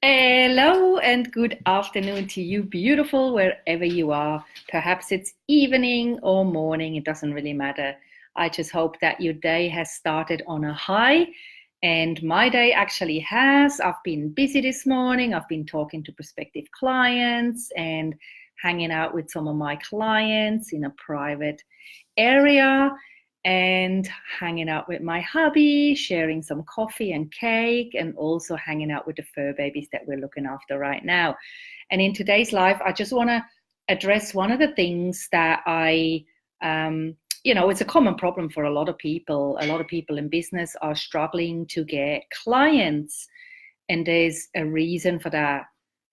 Hello and good afternoon to you, beautiful, wherever you are. Perhaps it's evening or morning, it doesn't really matter. I just hope that your day has started on a high. And my day actually has. I've been busy this morning. I've been talking to prospective clients and hanging out with some of my clients in a private area and hanging out with my hubby, sharing some coffee and cake, and also hanging out with the fur babies that we're looking after right now. And in today's life, I just want to address one of the things that it's a common problem for a lot of people. A lot of people in business are struggling to get clients, and there's a reason for that.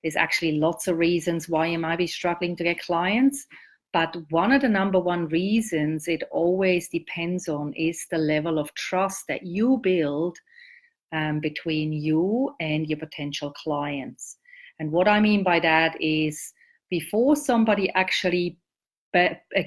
There's actually lots of reasons why you might be struggling to get clients. But one of the number one reasons it always depends on is the level of trust that you build between you and your potential clients. And what I mean by that is before somebody actually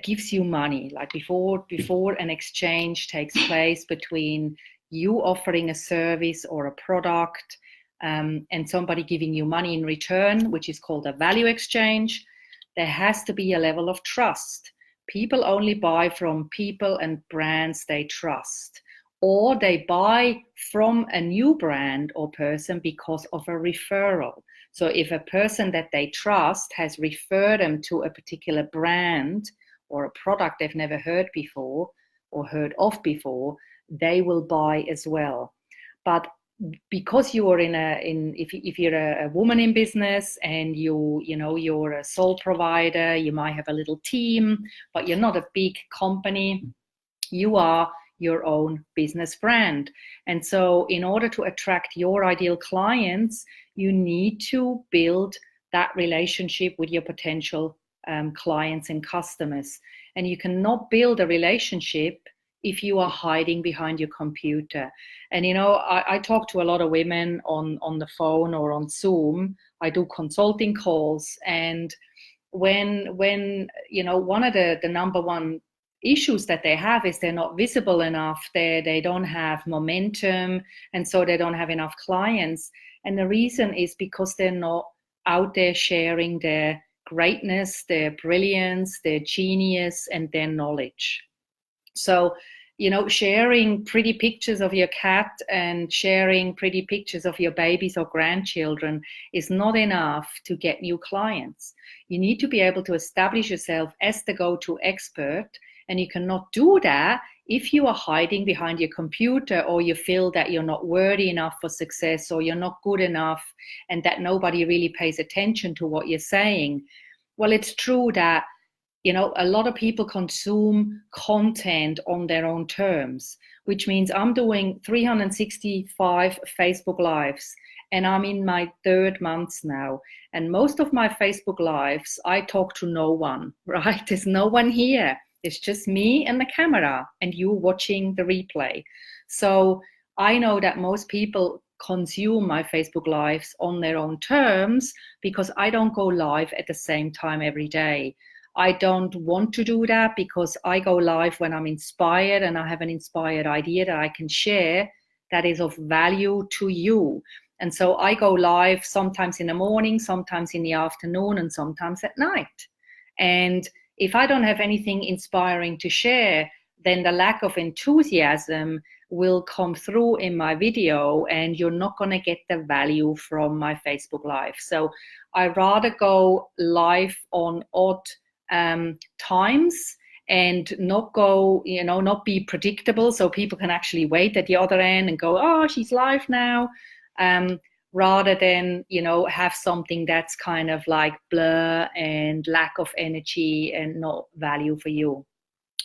gives you money, like before an exchange takes place between you offering a service or a product and somebody giving you money in return, which is called a value exchange, there has to be a level of trust. People only buy from people and brands they trust, or they buy from a new brand or person because of a referral. So if a person that they trust has referred them to a particular brand or a product they've never heard before or heard of before, they will buy as well. But because you are if you're a woman in business and you're a sole provider, you might have a little team, but you're not a big company. You are your own business brand. And so in order to attract your ideal clients, you need to build that relationship with your potential clients and customers. And you cannot build a relationship if you are hiding behind your computer. And I talk to a lot of women on the phone or on Zoom. I do consulting calls, and when one of the number one issues that they have is they're not visible enough. They don't have momentum, and so they don't have enough clients. And the reason is because they're not out there sharing their greatness, their brilliance, their genius, and their knowledge. So, sharing pretty pictures of your cat and sharing pretty pictures of your babies or grandchildren is not enough to get new clients. You need to be able to establish yourself as the go-to expert, and you cannot do that if you are hiding behind your computer, or you feel that you're not worthy enough for success, or you're not good enough, and that nobody really pays attention to what you're saying. Well, it's true that a lot of people consume content on their own terms, which means I'm doing 365 Facebook Lives, and I'm in my third month now. And most of my Facebook Lives, I talk to no one, right? There's no one here. It's just me and the camera and you watching the replay. So I know that most people consume my Facebook Lives on their own terms because I don't go live at the same time every day. I don't want to do that because I go live when I'm inspired and I have an inspired idea that I can share that is of value to you. And so I go live sometimes in the morning, sometimes in the afternoon, and sometimes at night. And if I don't have anything inspiring to share, then the lack of enthusiasm will come through in my video and you're not going to get the value from my Facebook Live. So I rather go live on odd times and not be predictable, so people can actually wait at the other end and go, oh, she's live now, rather than have something that's kind of like blur and lack of energy and not value for you.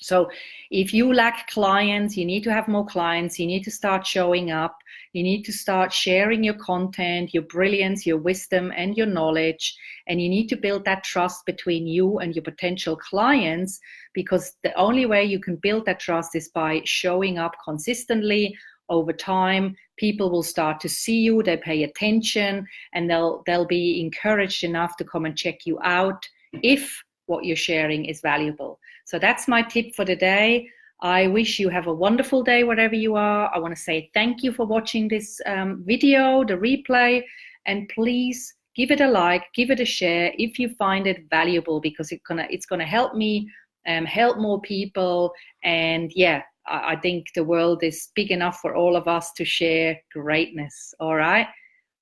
So if you lack clients, you need to have more clients. You need to start showing up. You need to start sharing your content, your brilliance, your wisdom, and your knowledge. And you need to build that trust between you and your potential clients, because the only way you can build that trust is by showing up consistently. Over time, people will start to see you, they pay attention, and they'll be encouraged enough to come and check you out if what you're sharing is valuable. So that's my tip for the day. I wish you have a wonderful day wherever you are. I want to say thank you for watching this video, the replay, And please give it a like, give it a share if you find it valuable, because it's gonna help me help more people. And yeah, I think the world is big enough for all of us to share greatness. All right.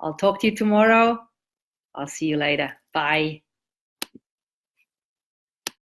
I'll talk to you tomorrow. I'll see you later. Bye.